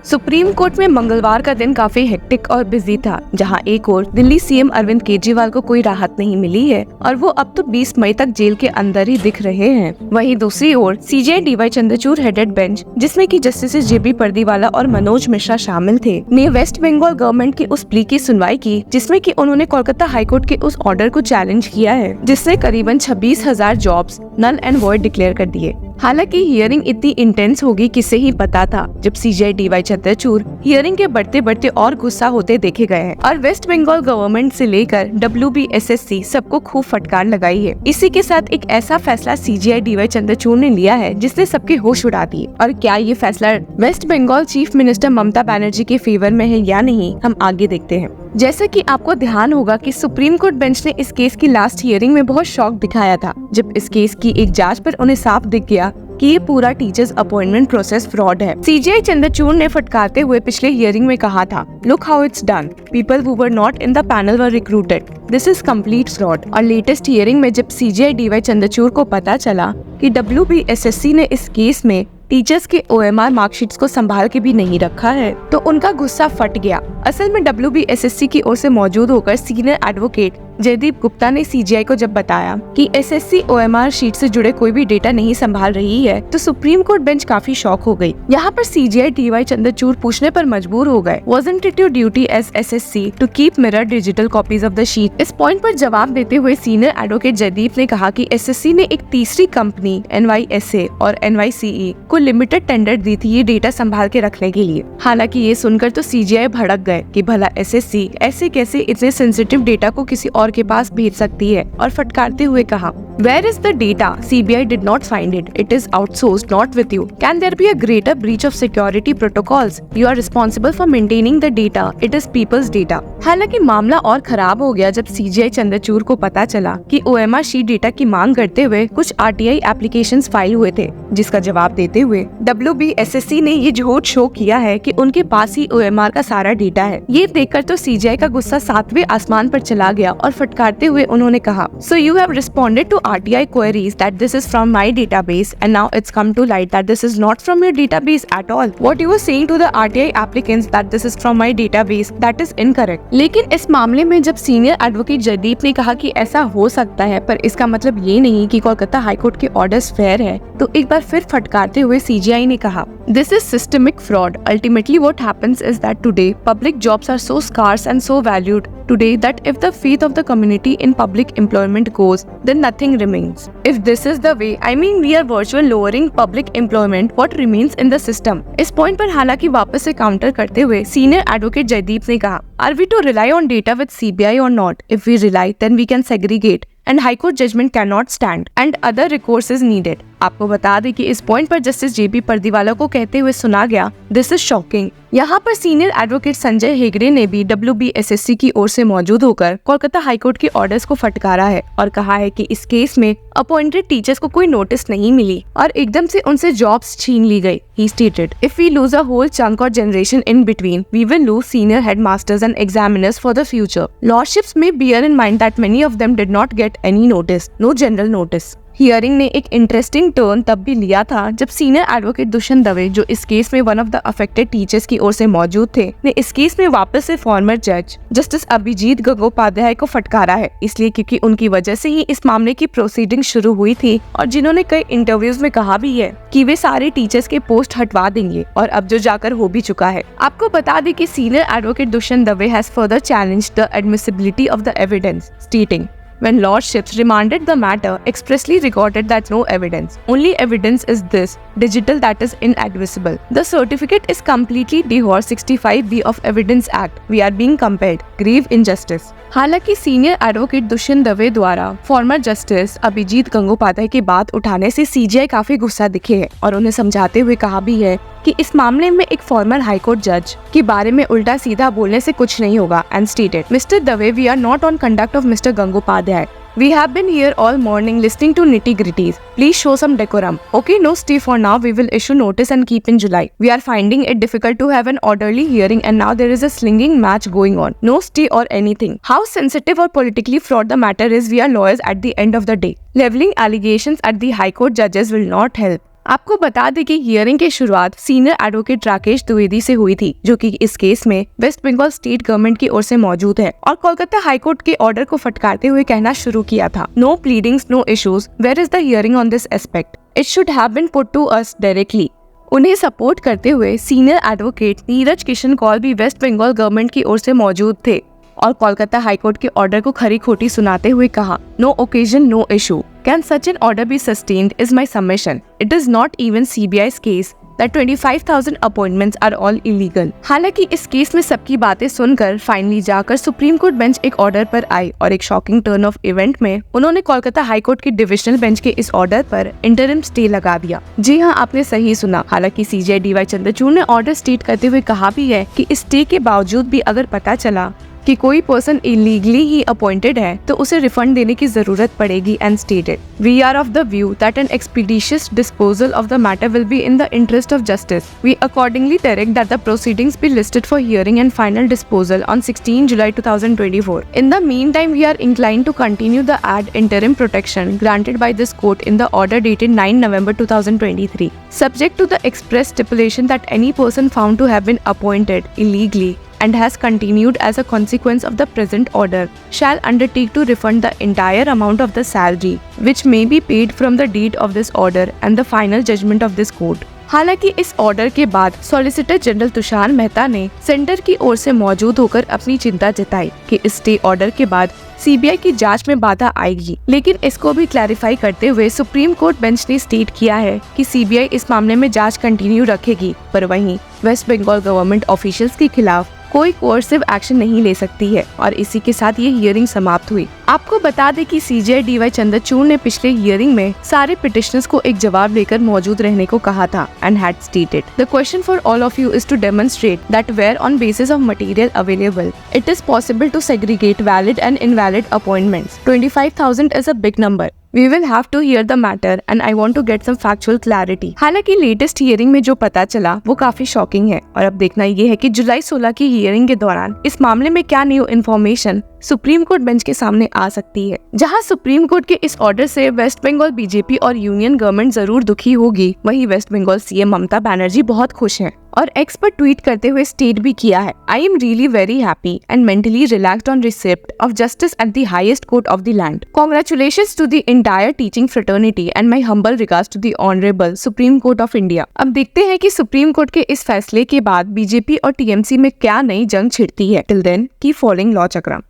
Supreme court में मंगलवार का दिन काफी हेक्टिक और बिजी था, जहां एक ओर दिल्ली सीएम अरविंद केजरीवाल को कोई राहत नहीं मिली है और वो अब तो 20 मई तक जेल के अंदर ही दिख रहे हैं। वहीं दूसरी ओर CJI DY Chandrachud headed bench, जिसमें कि जस्टिस जेबी पर्दीवाला और मनोज मिश्रा शामिल थे, ने वेस्ट बंगाल गवर्नमेंट की उस प्ली की सुनवाई की जिसमें कि उन्होंने कोलकाता हाईकोर्ट के उस ऑर्डर को चैलेंज किया है जिससे करीबन 26,000 jobs null and void declare कर दिए। हालांकि हियरिंग इतनी इंटेंस होगी किसे ही पता था, जब सीजेआई डीवाई चंद्रचूड़ हियरिंग के बढ़ते बढ़ते और गुस्सा होते देखे गए हैं और वेस्ट बंगाल गवर्नमेंट से लेकर WBSSC सबको खूब फटकार लगाई है। इसी के साथ एक ऐसा फैसला सीजेआई डीवाई चंद्रचूड़ ने लिया है जिसने सबके होश उड़ा दिए। और क्या ये फैसला waste Bengal chief minister Mamata Banerjee के फेवर में है या नहीं, हम आगे देखते हैं। जैसा कि आपको ध्यान होगा कि सुप्रीम कोर्ट बेंच ने इस केस की लास्ट हियरिंग में बहुत शॉक दिखाया था, जब इस केस की एक जांच पर उन्हें साफ दिख गया कि ये पूरा टीचर्स अपॉइंटमेंट प्रोसेस फ्रॉड है। सीजेआई चंद्रचूड़ ने फटकारते हुए पिछले हियरिंग में कहा था, look how it's done, people who were not in the panel were recruited, this is complete fraud. और लेटेस्ट हियरिंग में जब सीजेआई डीवाई चंद्रचूड़ को पता चला कि WBSSC ने इस केस में टीचर्स के OMR मार्कशीट्स को संभाल के भी नहीं रखा है, तो उनका गुस्सा फट गया। असल में WBSSC की ओर से मौजूद होकर सीनियर एडवोकेट जयदीप गुप्ता ने सीजीआई को जब बताया कि SSC OMR शीट से जुड़े कोई भी डेटा नहीं संभाल रही है, तो सुप्रीम कोर्ट बेंच काफी शॉक हो गई। यहाँ पर सीजीआई डीवाई चंद्रचूड़ पूछने पर मजबूर हो गए, wasn't it your duty as SSC to keep mirror digital copies of the sheet? इस पॉइंट पर जवाब देते हुए सीनियर एडवोकेट जयदीप ने कहा कि SSC ने एक तीसरी कंपनी NYSA और NYCE को लिमिटेड टेंडर दी थी ये डेटा संभाल के रखने के लिए। हालांकि ये सुनकर तो सीजीआई भड़क गए कि भला SSC ऐसे कैसे इतने सेंसिटिव डेटा को किसी और के पास भेज सकती है, और फटकारते हुए कहा, Where is the data? CBI did not find it. It is outsourced, not with you. Can there be a greater breach of security protocols? You are responsible for maintaining the data. It is people's data. हालांकि मामला और खराब हो गया जब CGI Chandrachud को पता चला कि OMR शीट डेटा की मांग करते हुए कुछ RTI एप्लीकेशंस फाइल हुए थे, जिसका जवाब देते हुए WBSSC ने ये झूठ शो किया है कि उनके पास ही OMR का सारा डेटा है। ये देखकर तो सीजीआई का गुस्सा 7वें आसमान पर चला गया और फटकारते हुए उन्होंने कहा, So you have responded to RTI queries that this is from my database and now it's come to light that this is not from your database at all. What you were saying to the RTI applicants that this is from my database, that is incorrect. लेकिन इस मामले में जब senior advocate Jaideep ने कहा कि ऐसा हो सकता है, पर इसका मतलब ये नहीं कि कोलकाता हाईकोर्ट के ऑर्डर्स फेयर है, तो एक बार फिर फटकारते हुए सीजीआई ने कहा, This is systemic fraud. Ultimately what happens is that today public jobs are so scarce and so valued today that if the faith of the community in public employment goes, then nothing remains. If this is the way, I mean we are virtually lowering public employment, what remains in the system? इस point पर हालांकि वापस से counter करते हुए senior advocate Jaideep ने कहा, Are we to rely on data with CBI or not? If we rely, then we can segregate and High Court judgment cannot stand and other recourse is needed. आपको बता दें कि इस point पर justice जेबी पर्दीवाला को कहते हुए सुना गया, दिस इज शॉकिंग। यहाँ पर सीनियर एडवोकेट संजय हेगड़े ने भी WBSSC की ओर से मौजूद होकर कोलकाता हाईकोर्ट के ऑर्डर्स को फटकारा है और कहा है कि इस केस में अपॉइंटेड टीचर्स को कोई नोटिस नहीं मिली और एकदम से उनसे जॉब्स छीन ली गई। He stated, if we lose a whole chunk or generation in between, we will lose senior headmasters and examiners for the future. Lordships may bear in mind that many of them did not get any notice, no general notice. Hearing ने एक interesting turn तब भी लिया था जब senior advocate Dushyant Dave, जो इस case में one of the affected teachers की ओर से मौजूद थे, ने इस केस में वापस से फॉर्मर जज जस्टिस अभिजीत गंगोपाध्याय को फटकारा है, इसलिए क्योंकि उनकी वजह से ही इस मामले की प्रोसीडिंग शुरू हुई थी और जिन्होंने कई इंटरव्यूज में कहा भी है कि वे सारे टीचर्स के पोस्ट हटवा देंगे, और अब जो जाकर हो भी चुका है। आपको बता दें कि senior advocate Dushyant Dave has further challenged the admissibility of the evidence, स्टेटिंग, When Lordships remanded the matter, expressly recorded that no evidence. Only evidence is this, digital, that is inadmissible. The certificate is completely dehors 65B of Evidence Act. We are being compelled. Grave injustice. हालांकि senior advocate Dushyant Dave द्वारा former justice Abhijit Gangopadhyay की बात उठाने से CGI काफी गुस्सा दिखे है और उन्हें समझाते हुए कहा भी है कि इस मामले में एक फॉर्मर हाईकोर्ट जज के बारे में उल्टा सीधा बोलने से कुछ नहीं होगा, and stated, mister Dave, we are not on conduct of mister Gangopadhyay. We have been here all morning listening to nitty-gritties. Please show some decorum. Okay, no stay for now. We will issue notice and keep in July. We are finding it difficult to have an orderly hearing and now there is a slinging match going on. No stay or anything. How sensitive or politically fraught the matter is, we are lawyers at the end of the day. Leveling allegations at the High Court judges will not help. आपको बता दें कि hearing की शुरुआत senior advocate Rakesh Dwivedi से हुई थी, जो कि इस केस में वेस्ट बंगाल स्टेट गवर्नमेंट की ओर से मौजूद है और कोलकाता हाईकोर्ट के ऑर्डर को फटकारते हुए कहना शुरू किया था, no pleadings no issues, where is the hearing on this aspect, it should have been put to us directly. उन्हें सपोर्ट करते हुए सीनियर एडवोकेट नीरज किशन कौल भी वेस्ट बंगाल गवर्नमेंट की ओर से मौजूद थे और कोलकाता हाईकोर्ट के ऑर्डर को खरी खोटी सुनाते हुए कहा, no occasion no issue, can such an order be sustained is my submission, it is not even CBI's case that 25,000 appointments are all illegal. हालांकि इस केस में सबकी बातें सुनकर फाइनली जाकर सुप्रीम कोर्ट बेंच एक ऑर्डर पर आई और एक शॉकिंग टर्न ऑफ इवेंट में उन्होंने कोलकाता हाईकोर्ट के डिविजनल बेंच के इस ऑर्डर पर इंटरिम स्टे लगा दिया। जी हाँ, आपने सही सुना। हालांकि CJI DY चंद्रचूड़ ने ऑर्डर स्टेट करते हुए कहा भी है कि इस स्टे के बावजूद भी अगर पता चला कि कोई पर्सन इलीगली ही अपॉइंटेड है तो उसे रिफंड देने की जरूरत पड़ेगी and stated, we are of the view that an expeditious disposal of the matter will be in the interest of justice, we accordingly direct that the proceedings be listed for hearing and final disposal on 16 July 2024. In the meantime, we are inclined to continue the ad interim protection granted by this court in the order dated 9 November 2023, subject to the express stipulation that any person found to have been appointed illegally and has continued as a consequence of the present order shall undertake to refund the entire amount of the salary which may be paid from the date of this order and the final judgment of this court. हालांकि इस order के बाद solicitor general Tushar Mehta ने centre की ओर से मौजूद होकर अपनी चिंता जताई कि इस स्टे ऑर्डर के बाद CBI की जांच में बाधा आएगी, लेकिन इसको भी क्लैरिफाई करते हुए सुप्रीम कोर्ट बेंच ने स्टेट किया है कि CBI इस मामले में जांच कंटिन्यू रखेगी, पर वहीं वेस्ट बंगाल गवर्नमेंट ऑफिशियल्स के खिलाफ कोई कोर्सिव एक्शन नहीं ले सकती है और इसी के साथ ये हियरिंग समाप्त हुई। आपको बता दें कि CJI DY चंद्रचूड़ ने पिछले हियरिंग में सारे पिटिशनर्स को एक जवाब लेकर मौजूद रहने को कहा था and had stated, the question for all of you is to demonstrate that where on basis of material available it is possible to segregate valid and invalid appointments. 25,000 is a big number. We will have to hear the matter and I want to get some factual clarity। हालांकि latest hearing में जो पता चला वो काफी shocking है और अब देखना ये है कि जुलाई 16 की हियरिंग के दौरान इस मामले में क्या new information supreme court bench के सामने आ सकती है। जहां सुप्रीम कोर्ट के इस ऑर्डर से वेस्ट बंगाल BJP और यूनियन गवर्नमेंट जरूर दुखी होगी, वहीं वेस्ट बंगाल CM ममता बनर्जी बहुत खुश हैं और एक्स पर ट्वीट करते हुए स्टेट भी किया है, I am really very happy and mentally relaxed on receipt of justice at the highest court of the land. Congratulations to the entire teaching fraternity and my humble regards to the honourable supreme court of India. अब देखते हैं कि supreme court के इस फैसले के बाद BJP और TMC में क्या नई जंग छिड़ती है। Till then keep following law चक्रम।